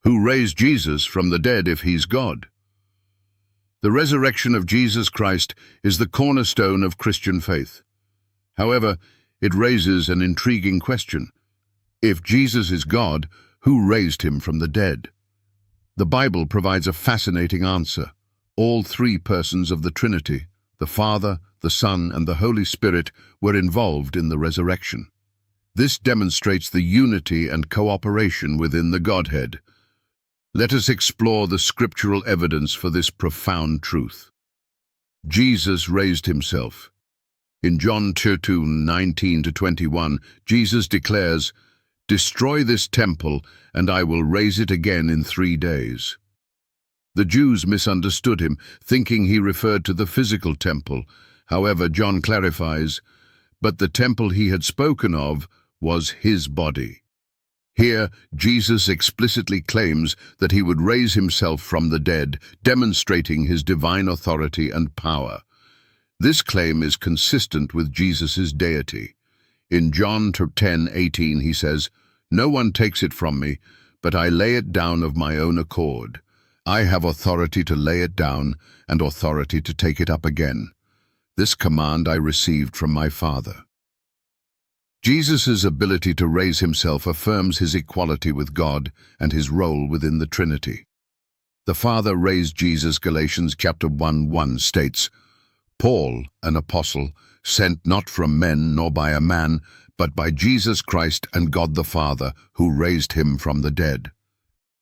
Who raised Jesus from the dead if he's God? The resurrection of Jesus Christ is the cornerstone of Christian faith. However, it raises an intriguing question. If Jesus is God, who raised him from the dead? The Bible provides a fascinating answer. All three persons of the Trinity, the Father, the Son, and the Holy Spirit, were involved in the resurrection. This demonstrates the unity and cooperation within the Godhead. Let us explore the scriptural evidence for this profound truth. Jesus raised himself. In John 2:19-21, Jesus declares, "Destroy this temple, and I will raise it again in 3 days." The Jews misunderstood him, thinking he referred to the physical temple. However, John clarifies, but the temple he had spoken of was his body. Here, Jesus explicitly claims that he would raise himself from the dead, demonstrating his divine authority and power. This claim is consistent with Jesus' deity. In John 10:18 he says, "No one takes it from me, but I lay it down of my own accord. I have authority to lay it down and authority to take it up again. This command I received from my Father." Jesus' ability to raise himself affirms his equality with God and his role within the Trinity. The Father raised Jesus. Galatians chapter 1:1 states, "Paul, an apostle, sent not from men nor by a man, but by Jesus Christ and God the Father, who raised him from the dead."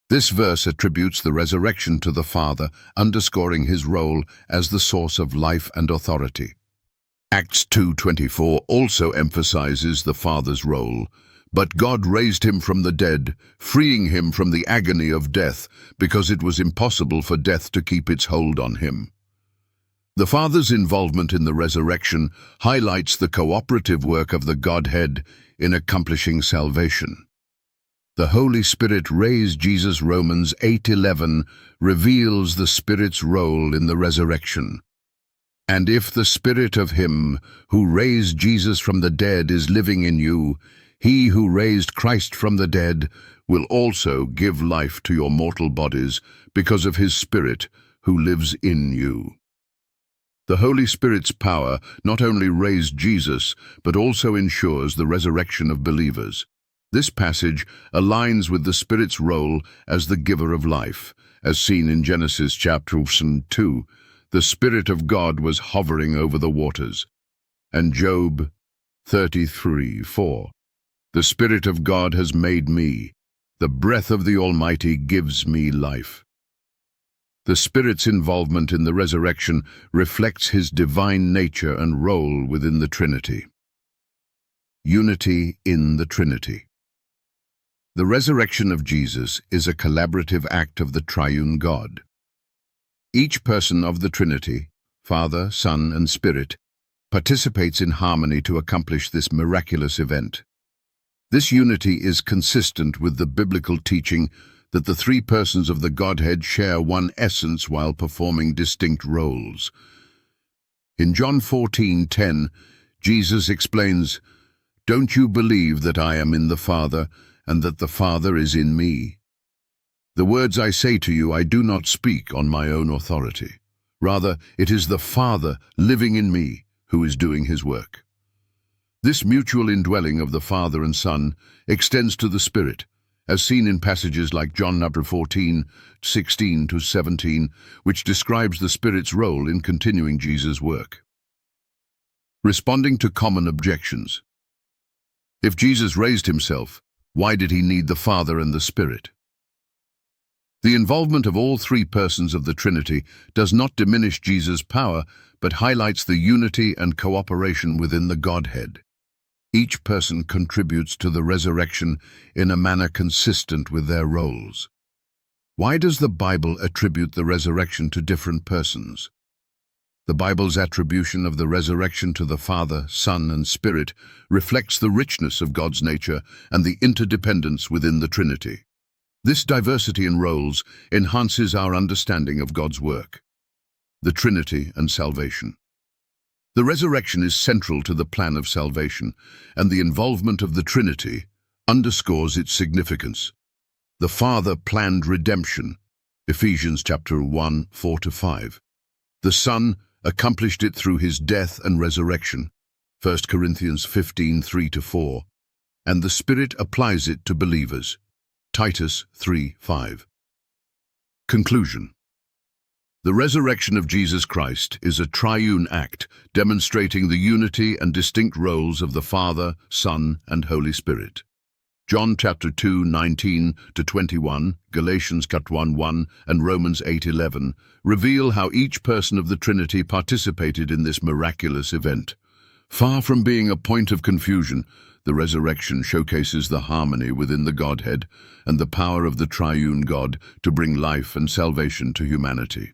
This verse attributes the resurrection to the Father, underscoring his role as the source of life and authority. Acts 2:24 also emphasizes the Father's role. But God raised him from the dead, freeing him from the agony of death, because it was impossible for death to keep its hold on him. The Father's involvement in the resurrection highlights the cooperative work of the Godhead in accomplishing salvation. The Holy Spirit raised Jesus. Romans 8:11 reveals the Spirit's role in the resurrection. "And if the Spirit of him who raised Jesus from the dead is living in you, he who raised Christ from the dead will also give life to your mortal bodies because of his Spirit who lives in you." The Holy Spirit's power not only raised Jesus, but also ensures the resurrection of believers. This passage aligns with the Spirit's role as the giver of life, as seen in Genesis chapter 2. The Spirit of God was hovering over the waters. And Job 33:4. "The Spirit of God has made me. The breath of the Almighty gives me life." The Spirit's involvement in the resurrection reflects his divine nature and role within the Trinity. Unity in the Trinity. The resurrection of Jesus is a collaborative act of the triune God. Each person of the Trinity, Father, Son, and Spirit, participates in harmony to accomplish this miraculous event. This unity is consistent with the biblical teaching that the three persons of the Godhead share one essence while performing distinct roles. In John 14:10, Jesus explains, "Don't you believe that I am in the Father, and that the Father is in me? The words I say to you I do not speak on my own authority. Rather, it is the Father living in me who is doing his work." This mutual indwelling of the Father and Son extends to the Spirit, as seen in passages like John 14:16-17, which describes the Spirit's role in continuing Jesus' work. Responding to common objections. If Jesus raised himself, why did he need the Father and the Spirit? The involvement of all three persons of the Trinity does not diminish Jesus' power, but highlights the unity and cooperation within the Godhead. Each person contributes to the resurrection in a manner consistent with their roles. Why does the Bible attribute the resurrection to different persons? The Bible's attribution of the resurrection to the Father, Son, and Spirit reflects the richness of God's nature and the interdependence within the Trinity. This diversity in roles enhances our understanding of God's work. The Trinity and salvation. The resurrection is central to the plan of salvation, and the involvement of the Trinity underscores its significance. The Father planned redemption. Ephesians chapter 1, 4-5. The Son accomplished it through his death and resurrection. 1 Corinthians 15, 3-4. And the Spirit applies it to believers. Titus 3, 5. Conclusion. The resurrection of Jesus Christ is a triune act demonstrating the unity and distinct roles of the Father, Son, and Holy Spirit. John chapter 2, 19-21, Galatians chapter 1, 1, and Romans 8, 11 reveal how each person of the Trinity participated in this miraculous event. Far from being a point of confusion, the resurrection showcases the harmony within the Godhead and the power of the triune God to bring life and salvation to humanity.